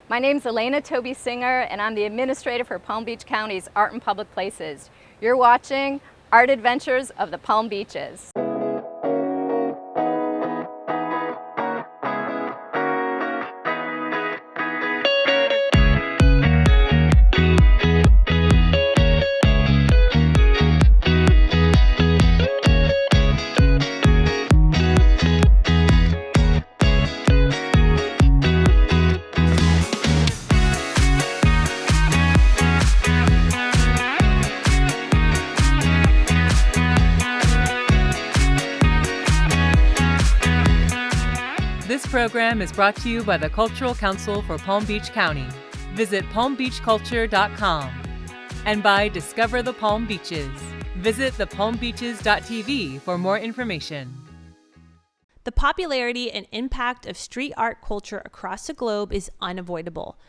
My name's Elena Toby Singer, and I'm the administrator for Palm Beach County's Art and Public Places. You're watching Art Adventures of the Palm Beaches. This program is brought to you by the Cultural Council for Palm Beach County. Visit palmbeachculture.com. And by Discover the Palm Beaches. Visit thepalmbeaches.tv for more information. The popularity and impact of street art culture across the globe is unavoidable.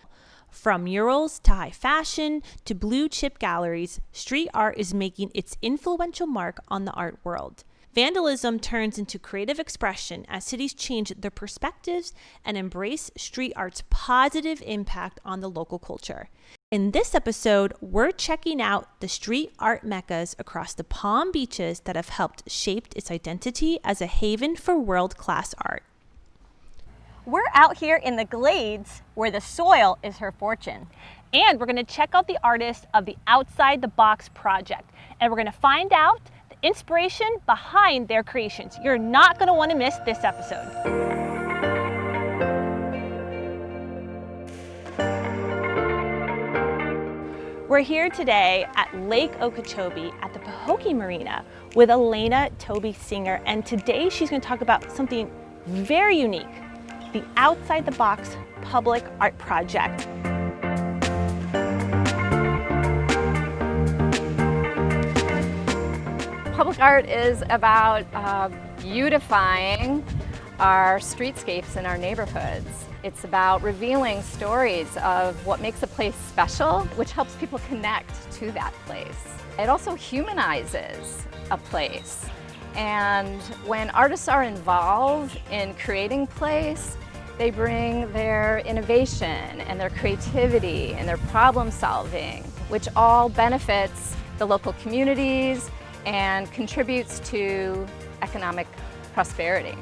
From murals to high fashion to blue chip galleries, street art is making its influential mark on the art world. Vandalism turns into creative expression as cities change their perspectives and embrace street art's positive impact on the local culture. In this episode, we're checking out the street art meccas across the Palm Beaches that have helped shape its identity as a haven for world-class art. We're out here in the Glades where the soil is her fortune. And we're going to check out the artists of the Outside the Box project. And we're going to find out inspiration behind their creations. You're not going to want to miss this episode. We're here today at Lake Okeechobee at the Pahokee Marina with Elena Toby Singer, and today she's going to talk about something very unique, the Outside the Box Public Art Project. Public art is about beautifying our streetscapes in our neighborhoods. It's about revealing stories of what makes a place special, which helps people connect to that place. It also humanizes a place. And when artists are involved in creating place, they bring their innovation and their creativity and their problem solving, which all benefits the local communities and contributes to economic prosperity.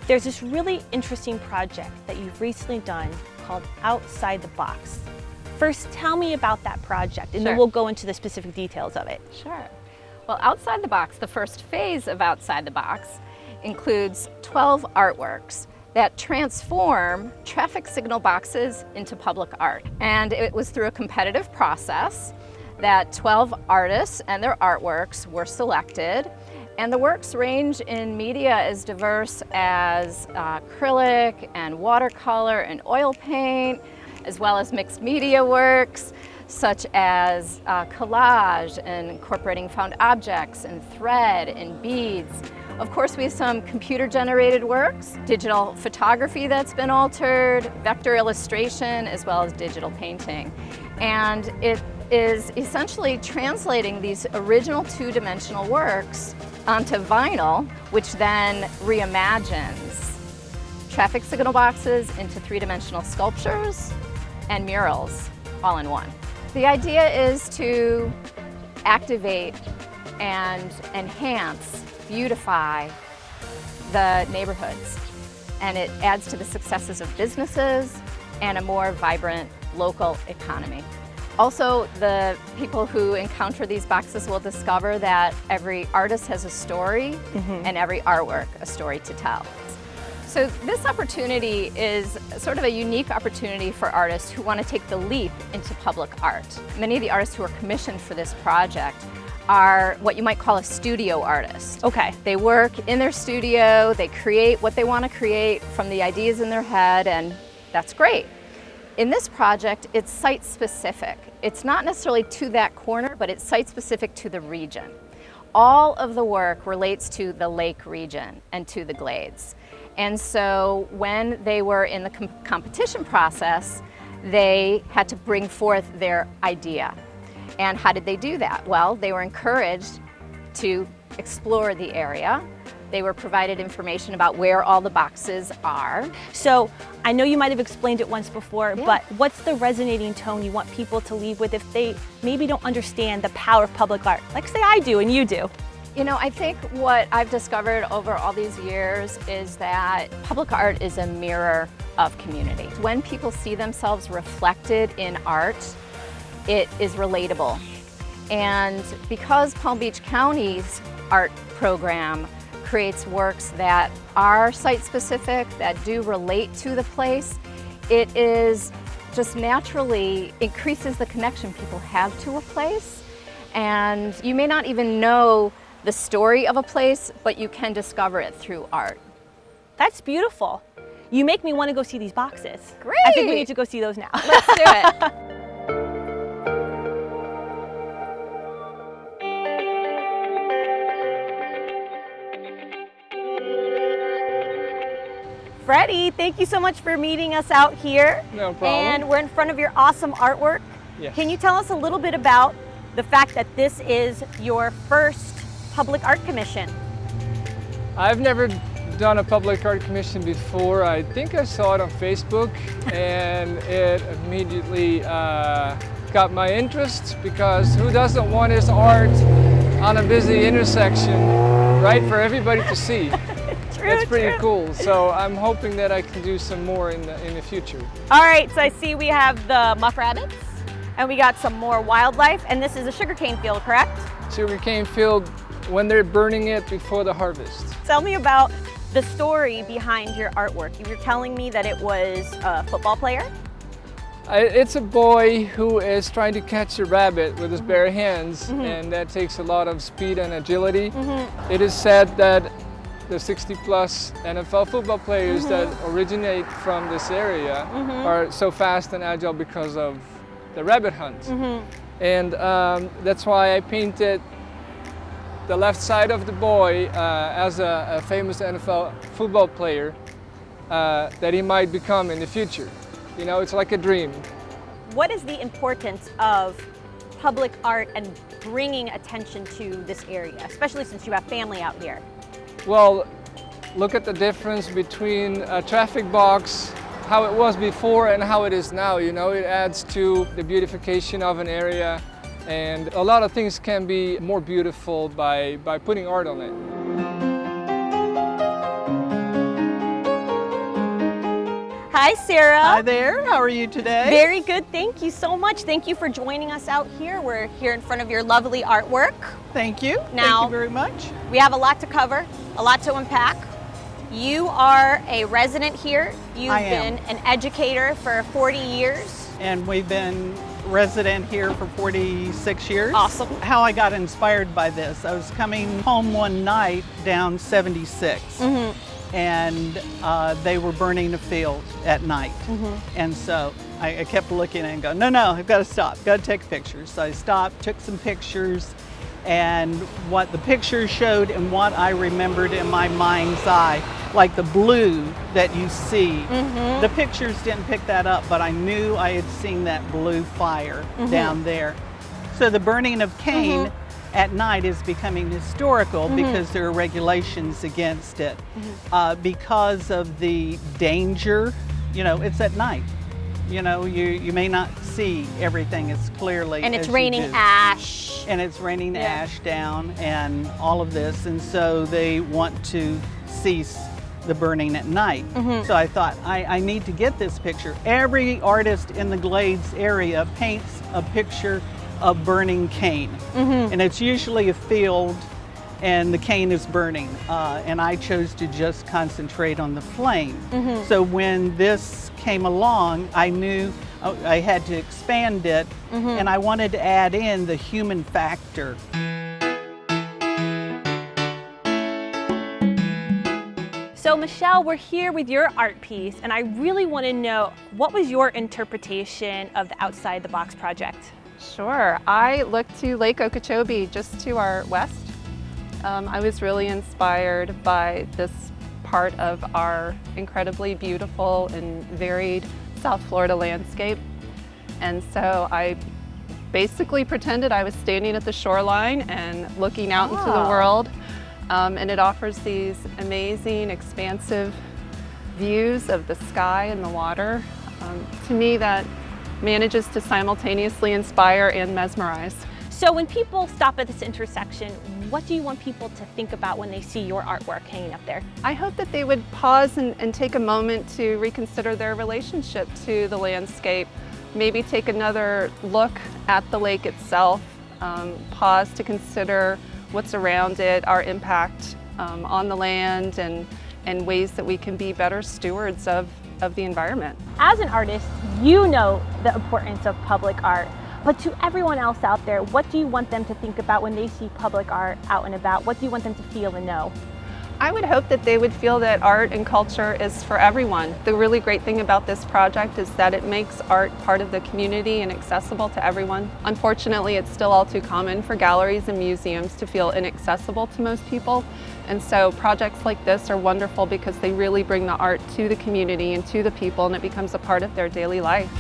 There's this really interesting project that you've recently done called Outside the Box. First, tell me about that project, and then we'll go into the specific details of it. Sure. Well, Outside the Box, the first phase of Outside the Box, includes 12 artworks that transform traffic signal boxes into public art. And it was through a competitive process that 12 artists and their artworks were selected. And the works range in media as diverse as acrylic and watercolor and oil paint, as well as mixed media works, such as collage and incorporating found objects and thread and beads. Of course, we have some computer-generated works, digital photography that's been altered, vector illustration, as well as digital painting. And it is essentially translating these original two-dimensional works onto vinyl, which then reimagines traffic signal boxes into three-dimensional sculptures and murals all in one. The idea is to activate and enhance, beautify the neighborhoods, and it adds to the successes of businesses and a more vibrant local economy. Also, the people who encounter these boxes will discover that every artist has a story and every artwork a story to tell. So this opportunity is sort of a unique opportunity for artists who want to take the leap into public art. Many of the artists who are commissioned for this project are what you might call a studio artist. Okay. They work in their studio, they create what they want to create from the ideas in their head, and that's great. In this project, it's site-specific. It's not necessarily to that corner, but it's site-specific to the region. All of the work relates to the lake region and to the Glades. And so when they were in the competition process, they had to bring forth their idea. And how did they do that? Well, they were encouraged to explore the area, They were provided information about where all the boxes are. So I know you might have explained it once before, Yeah. but what's the resonating tone you want people to leave with if they maybe don't understand the power of public art? Like say I do and you do. You know, I think what I've discovered over all these years is that public art is a mirror of community. When people see themselves reflected in art, it is relatable. And because Palm Beach County's art program creates works that are site-specific, that do relate to the place, it is just naturally increases the connection people have to a place. And you may not even know the story of a place, but you can discover it through art. That's beautiful. You make me want to go see these boxes. Great. I think we need to go see those now. Let's do it. Freddie, thank you so much for meeting us out here. No problem. And we're in front of your awesome artwork. Yes. Can you tell us a little bit about the fact that this is your first public art commission? I've never done a public art commission before. I think I saw it on Facebook and it immediately got my interest because who doesn't want his art on a busy intersection, right, for everybody to see? That's pretty cool. So I'm hoping that I can do some more in the future. All right, so I see we have the muck rabbits and we got some more wildlife, and this is a sugarcane field, correct? Sugarcane field when they're burning it before the harvest. Tell me about the story behind your artwork. You were telling me that it was a football player. It's a boy who is trying to catch a rabbit with his bare hands, and that takes a lot of speed and agility. It is said that the 60-plus NFL football players that originate from this area are so fast and agile because of the rabbit hunt. And that's why I painted the left side of the boy as a famous NFL football player that he might become in the future. You know, it's like a dream. What is the importance of public art and bringing attention to this area, especially since you have family out here? Well, look at the difference between a traffic box, how it was before and how it is now. You know, it adds to the beautification of an area, and a lot of things can be more beautiful by putting art on it. Hi, Sarah. Hi there, how are you today? Very good, thank you so much. Thank you for joining us out here. We're here in front of your lovely artwork. Thank you. Now- Thank you very much. We have a lot to cover, a lot to unpack. You are a resident here. You've I am. been an educator for 40 years. And we've been resident here for 46 years. Awesome. How I got inspired by this, I was coming home one night down 76. And they were burning a field at night. And so I kept looking and go, no, I've got to stop, got to take pictures. So I stopped, took some pictures, and what the pictures showed and what I remembered in my mind's eye, like the blue that you see. The pictures didn't pick that up, but I knew I had seen that blue fire down there. So the burning of cane at night is becoming historical because there are regulations against it. Because of the danger, you know, it's at night. You know, you may not see everything as clearly And it's as you raining do. ash. And it's raining ash down and all of this, and so they want to cease the burning at night. So I thought, I need to get this picture. Every artist in the Glades area paints a picture of burning cane. And it's usually a field and the cane is burning. And I chose to just concentrate on the flame. So when this came along, I knew I had to expand it, and I wanted to add in the human factor. So Michelle, we're here with your art piece, and I really want to know, what was your interpretation of the Outside the Box project? Sure. I looked to Lake Okeechobee, just to our west. I was really inspired by this part of our incredibly beautiful and varied South Florida landscape. And so I basically pretended I was standing at the shoreline and looking out into the world. and it offers these amazing, expansive views of the sky and the water. To me, that manages to simultaneously inspire and mesmerize. So when people stop at this intersection, what do you want people to think about when they see your artwork hanging up there? I hope that they would pause and take a moment to reconsider their relationship to the landscape, maybe take another look at the lake itself, pause to consider what's around it, our impact on the land, and ways that we can be better stewards of the environment. As an artist, you know the importance of public art, but to everyone else out there, what do you want them to think about when they see public art out and about? What do you want them to feel and know? I would hope that they would feel that art and culture is for everyone. The really great thing about this project is that it makes art part of the community and accessible to everyone. Unfortunately, it's still all too common for galleries and museums to feel inaccessible to most people. And so projects like this are wonderful because they really bring the art to the community and to the people, and it becomes a part of their daily life.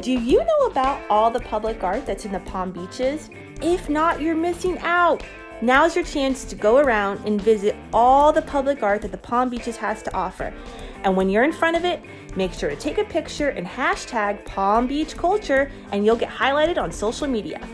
Do you know about all the public art that's in the Palm Beaches? If not, you're missing out. Now's your chance to go around and visit all the public art that the Palm Beaches has to offer. And when you're in front of it, make sure to take a picture and hashtag Palm Beach Culture, and you'll get highlighted on social media.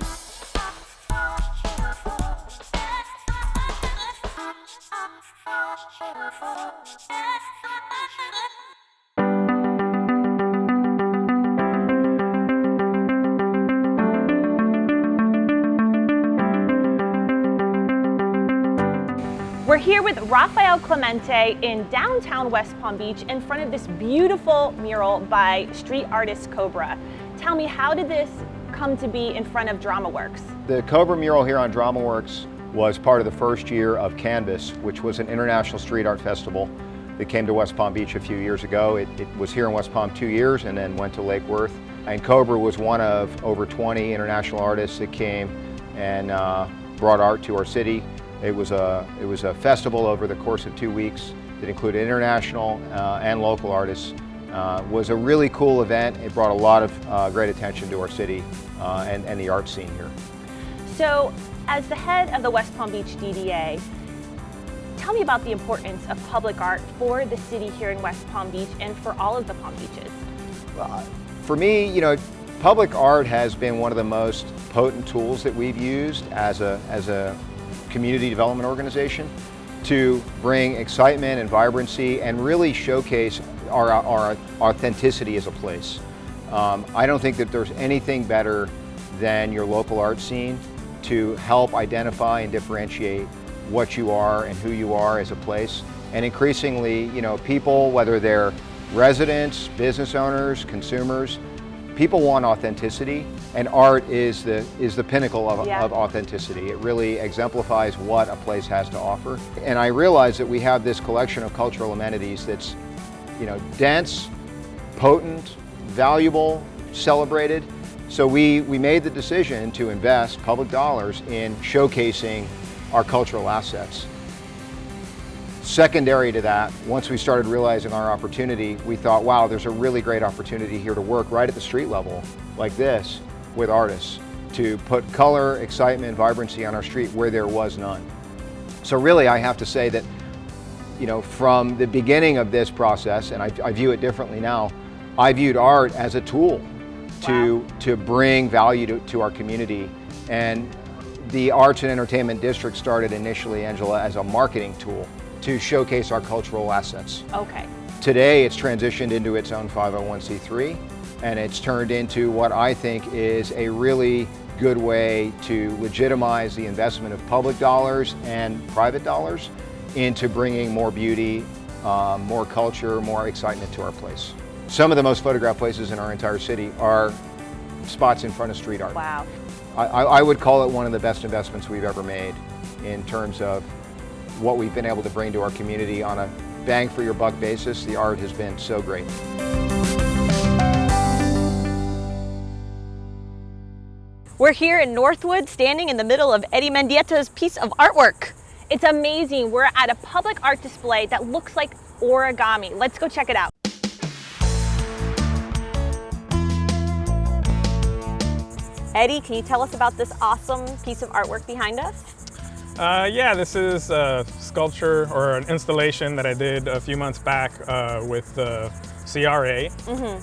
We're here with Rafael Clemente in downtown West Palm Beach in front of this beautiful mural by street artist Cobra. Tell me, how did this come to be in front of DramaWorks? The Cobra mural here on DramaWorks was part of the first year of Canvas, which was an international street art festival that came to West Palm Beach a few years ago. It was here in West Palm 2 years and then went to Lake Worth. And Cobra was one of over 20 international artists that came and brought art to our city. It was a festival over the course of 2 weeks that included international and local artists. It was a really cool event. It brought a lot of great attention to our city and the art scene here. So, as the head of the West Palm Beach DDA, tell me about the importance of public art for the city here in West Palm Beach and for all of the Palm Beaches. For me, you know, public art has been one of the most potent tools that we've used as a community development organization to bring excitement and vibrancy and really showcase our authenticity as a place. I don't think that there's anything better than your local art scene to help identify and differentiate what you are and who you are as a place. And increasingly, you know, people, whether they're residents, business owners, consumers, people want authenticity, and art is the pinnacle of authenticity. It really exemplifies what a place has to offer. And I realize that we have this collection of cultural amenities that's, you know, dense, potent, valuable, celebrated. So we made the decision to invest public dollars in showcasing our cultural assets. Secondary to that, once we started realizing our opportunity, we thought, wow, there's a really great opportunity here to work right at the street level like this with artists to put color, excitement, vibrancy on our street where there was none. So really, I have to say that, you know, from the beginning of this process, and I view it differently now, I viewed art as a tool to bring value to our community. And the Arts and Entertainment District started initially, Angela, as a marketing tool to showcase our cultural assets. Okay. Today it's transitioned into its own 501c3, and it's turned into what I think is a really good way to legitimize the investment of public dollars and private dollars into bringing more beauty, more culture, more excitement to our place. Some of the most photographed places in our entire city are spots in front of street art. Wow. I would call it one of the best investments we've ever made in terms of what we've been able to bring to our community on a bang for your buck basis. The art has been so great. We're here in Northwood, standing in the middle of Eddie Mendieta's piece of artwork. It's amazing. We're at a public art display that looks like origami. Let's go check it out. Eddie, can you tell us about this awesome piece of artwork behind us? Yeah, this is a sculpture or an installation that I did a few months back with the CRA.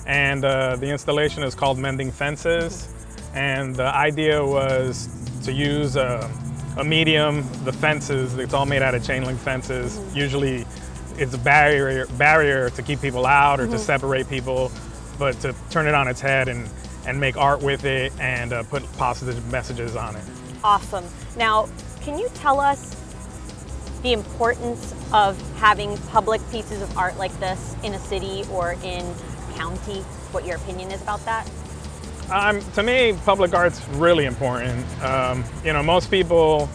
And the installation is called Mending Fences. And the idea was to use a medium, the fences, it's all made out of chain link fences. Usually it's a barrier to keep people out or to separate people, but to turn it on its head and make art with it and put positive messages on it. Awesome. Now, can you tell us the importance of having public pieces of art like this in a city or in a county? What your opinion is about that? To me, public art's really important. You know, most people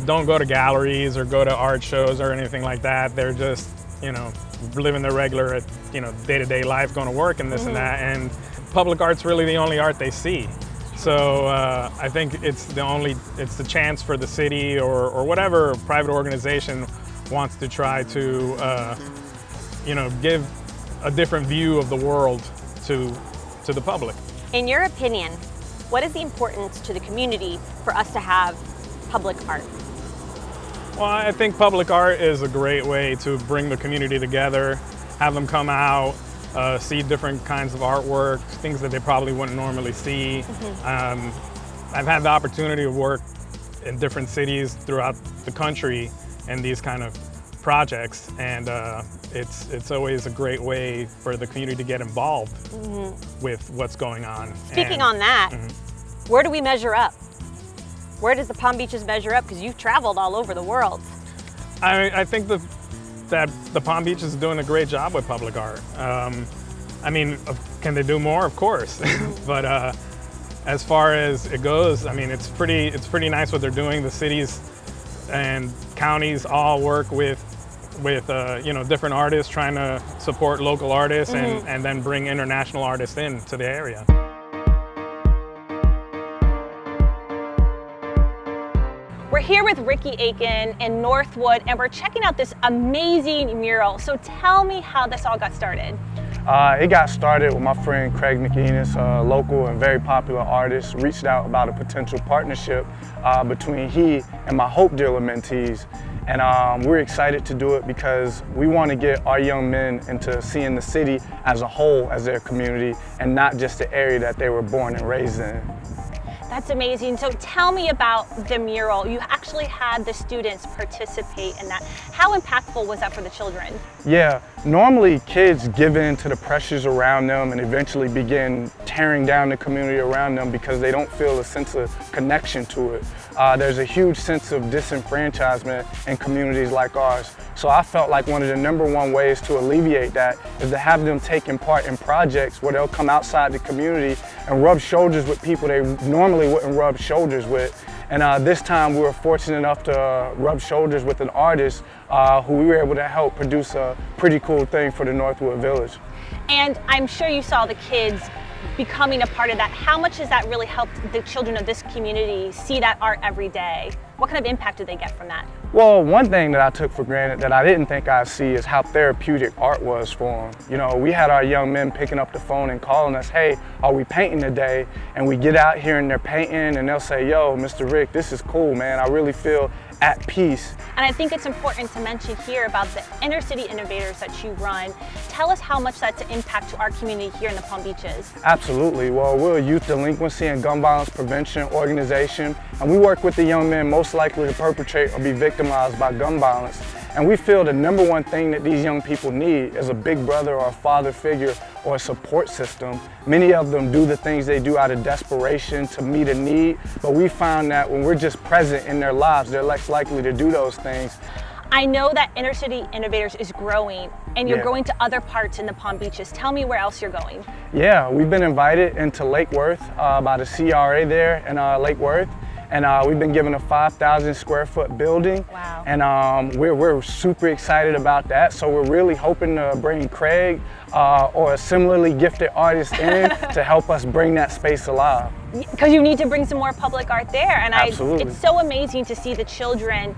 don't go to galleries or go to art shows or anything like that. They're just, you know, living their regular, you know, day-to-day life, going to work and this and that. And public art's really the only art they see. So I think it's the chance for the city or whatever private organization wants to try to, you know, give a different view of the world to the public. In your opinion, what is the importance to the community for us to have public art? Well, I think public art is a great way to bring the community together, have them come out, see different kinds of artwork, things that they probably wouldn't normally see. I've had the opportunity to work in different cities throughout the country in these kind of projects, and it's always a great way for the community to get involved with what's going on. Speaking on that, where do we measure up? Where does the Palm Beaches measure up? Because you've traveled all over the world. I think that the Palm Beach is doing a great job with public art. I mean, can they do more? Of course. But as far as it goes, I mean, it's pretty nice what they're doing. The cities and counties all work with you know, different artists, trying to support local artists and then bring international artists into the area. We're here with Ricky Aiken in Northwood, and we're checking out this amazing mural. So tell me how this all got started. It got started with my friend Craig McInnes, a local and very popular artist, reached out about a potential partnership between he and my Hope Dealer mentees. And we're excited to do it because we want to get our young men into seeing the city as a whole, as their community, and not just the area that they were born and raised in. That's amazing. So tell me about the mural. You actually had the students participate in that. How impactful was that for the children? Yeah, normally kids give in to the pressures around them and eventually begin tearing down the community around them because they don't feel a sense of connection to it. There's a huge sense of disenfranchisement in communities like ours. So I felt like one of the #1 ways to alleviate that is to have them taking part in projects where they'll come outside the community and rub shoulders with people they normally wouldn't rub shoulders with. And this time we were fortunate enough to rub shoulders with an artist who we were able to help produce a pretty cool thing for the Northwood Village. And I'm sure you saw the kids becoming a part of that. How much has that really helped the children of this community see that art every day? What kind of impact did they get from that? Well, one thing that I took for granted that I didn't think I'd see is how therapeutic art was for them. You know, we had our young men picking up the phone and calling us, hey, are we painting today? And we get out here and they're painting and they'll say, yo, Mr. Rick, this is cool, man. I really feel at peace. And I think it's important to mention here about the Inner City Innovators that you run. Tell us how much that's an impact to our community here in the Palm Beaches. Absolutely. Well, we're a youth delinquency and gun violence prevention organization, and we work with the young men most likely to perpetrate or be victimized by gun violence. And we feel the #1 thing that these young people need is a big brother or a father figure or a support system. Many of them do the things they do out of desperation to meet a need, but we found that when we're just present in their lives, they're less likely to do those things. I know that Inner City Innovators is growing, and you're going to other parts in the Palm Beaches. Tell me where else you're going. Yeah, we've been invited into Lake Worth by the CRA there in Lake Worth. And we've been given a 5,000 square foot building. Wow. And we're super excited about that. So we're really hoping to bring Craig or a similarly gifted artist in to help us bring that space alive. Because you need to bring some more public art there. And Absolutely. It's so amazing to see the children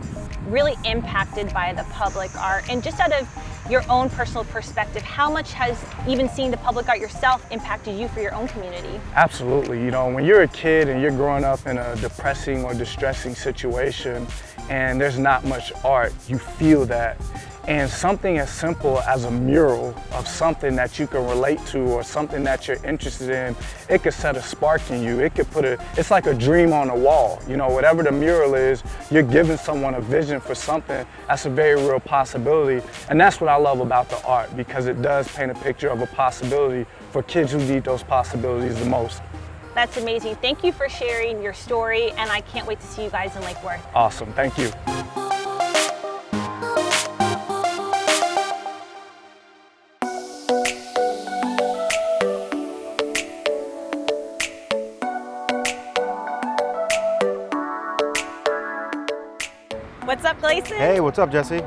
really impacted by the public art. And just out of your own personal perspective, how much has even seeing the public art yourself impacted you for your own community? Absolutely. You know, when you're a kid and you're growing up in a depressing or distressing situation and there's not much art, you feel that. And something as simple as a mural of something that you can relate to or something that you're interested in, it could set a spark in you. It could it's like a dream on a wall. You know, whatever the mural is, you're giving someone a vision for something that's a very real possibility. And that's what I love about the art, because it does paint a picture of a possibility for kids who need those possibilities the most. That's amazing. Thank you for sharing your story, and I can't wait to see you guys in Lake Worth. Awesome, thank you. What's up, Gleason? Hey, what's up, Jesse?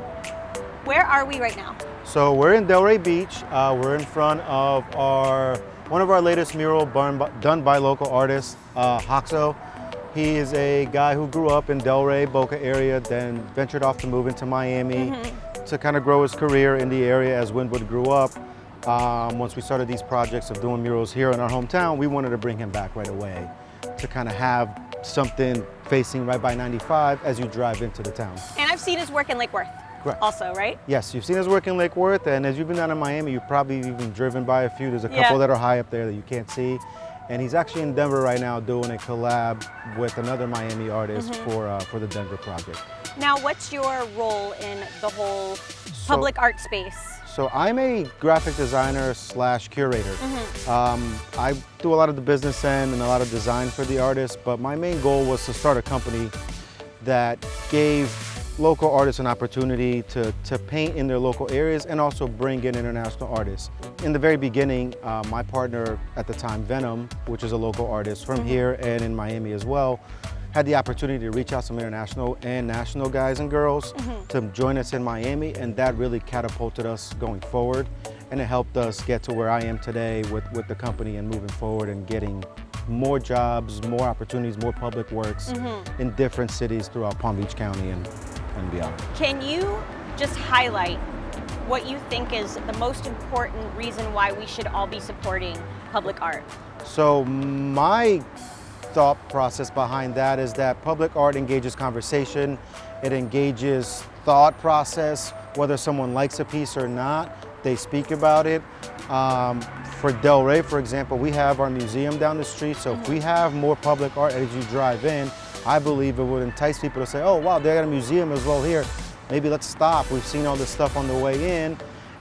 Where are we right now? So we're in Delray Beach. We're in front of one of our latest mural done by local artist, Hoxo. He is a guy who grew up in Delray, Boca area, then ventured off to move into Miami to kind of grow his career in the area as Wynwood grew up. Once we started these projects of doing murals here in our hometown, we wanted to bring him back right away to kind of have something facing right by 95 as you drive into the town. And I've seen his work in Lake Worth. Correct. Also, right? Yes, you've seen his work in Lake Worth, and as you've been down in Miami, you've probably even driven by a few. There's a couple that are high up there that you can't see. And he's actually in Denver right now doing a collab with another Miami artist for the Denver project. Now, what's your role in the whole public art space? So I'm a graphic designer / curator. I do a lot of the business end and a lot of design for the artists, but my main goal was to start a company that gave local artists an opportunity to paint in their local areas and also bring in international artists. In the very beginning, my partner at the time, Venom, which is a local artist from here and in Miami as well, had the opportunity to reach out some international and national guys and girls to join us in Miami, and that really catapulted us going forward, and it helped us get to where I am today with the company and moving forward and getting more jobs, more opportunities, more public works in different cities throughout Palm Beach County and beyond. Can you just highlight what you think is the most important reason why we should all be supporting public art? So my thought process behind that is that public art engages conversation, it engages thought process, whether someone likes a piece or not, they speak about it. For Delray, for example, we have our museum down the street, so if we have more public art as you drive in, I believe it would entice people to say, oh wow, they got a museum as well here. Maybe let's stop. We've seen all this stuff on the way in.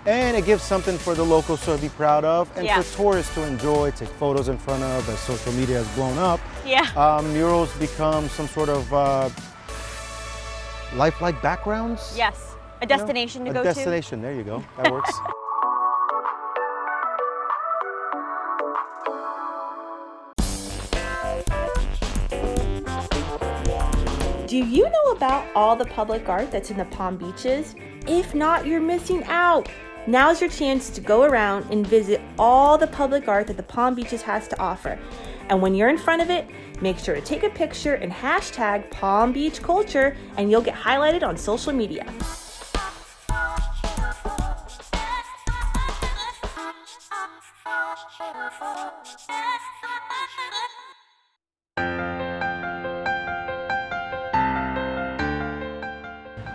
And it gives something for the locals to be proud of and for tourists to enjoy, take photos in front of as social media has blown up. Murals become some sort of lifelike backgrounds. Yes, a destination to go to. A destination, there you go, that works. Do you know about all the public art that's in the Palm Beaches? If not, you're missing out. Now's your chance to go around and visit all the public art that the Palm Beaches has to offer. And when you're in front of it, make sure to take a picture and hashtag Palm Beach Culture, and you'll get highlighted on social media.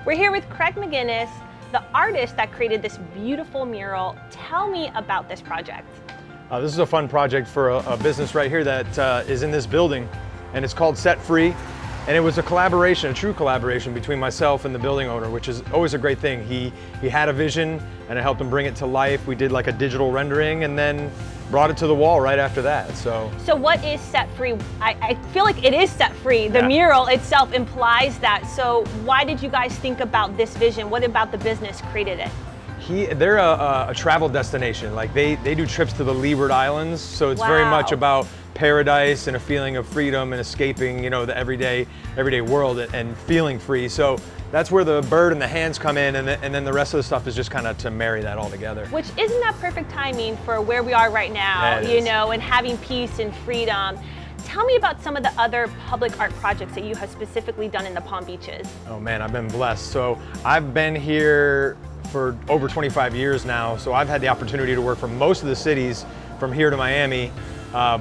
We're here with Craig McGinnis, the artist that created this beautiful mural. Tell me about this project. This is a fun project for a business right here that is in this building, and it's called Set Free. And it was a collaboration, a true collaboration between myself and the building owner, which is always a great thing. He had a vision, and I helped him bring it to life. We did like a digital rendering and then brought it to the wall right after that. So what is Set Free? I feel like it is set free. The mural itself implies that. So why did you guys think about this vision? What about the business created it? They're a travel destination. Like they do trips to the Leeward Islands, so it's very much about paradise and a feeling of freedom and escaping, you know, the everyday world and feeling free. So that's where the bird and the hands come in, and then the rest of the stuff is just kind of to marry that all together. Which isn't that perfect timing for where we are right now, you know, and having peace and freedom. Tell me about some of the other public art projects that you have specifically done in the Palm Beaches. Oh man, I've been blessed. So I've been here for over 25 years now, so I've had the opportunity to work for most of the cities from here to Miami,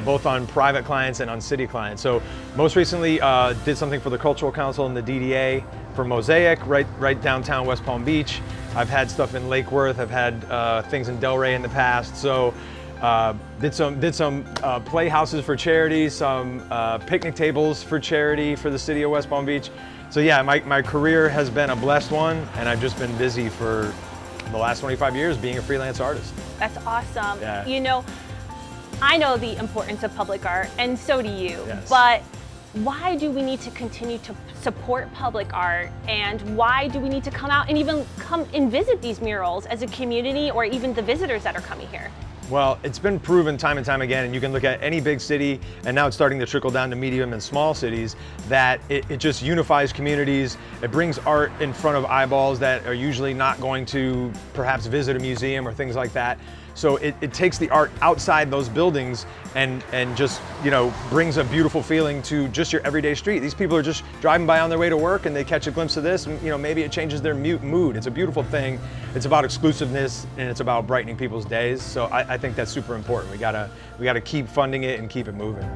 both on private clients and on city clients. So most recently did something for the Cultural Council and the DDA for Mosaic, right downtown West Palm Beach. I've had stuff in Lake Worth, I've had things in Delray in the past. So did some playhouses for charity, some picnic tables for charity for the city of West Palm Beach. So yeah, my career has been a blessed one, and I've just been busy for the last 25 years being a freelance artist. That's awesome. Yeah. You know, I know the importance of public art, and so do you. Yes. But why do we need to continue to support public art, and why do we need to come out and even come and visit these murals as a community, or even the visitors that are coming here? Well, it's been proven time and time again, and you can look at any big city, and now it's starting to trickle down to medium and small cities, that it just unifies communities. It brings art in front of eyeballs that are usually not going to perhaps visit a museum or things like that. So it takes the art outside those buildings and just, you know, brings a beautiful feeling to just your everyday street. These people are just driving by on their way to work and they catch a glimpse of this, and, you know, maybe it changes their mood. It's a beautiful thing. It's about exclusiveness, and it's about brightening people's days. So I think that's super important. We gotta keep funding it and keep it moving.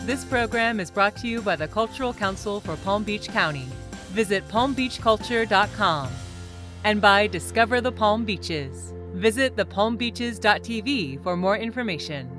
This program is brought to you by the Cultural Council for Palm Beach County. Visit palmbeachculture.com. And by Discover the Palm Beaches. Visit thepalmbeaches.tv for more information.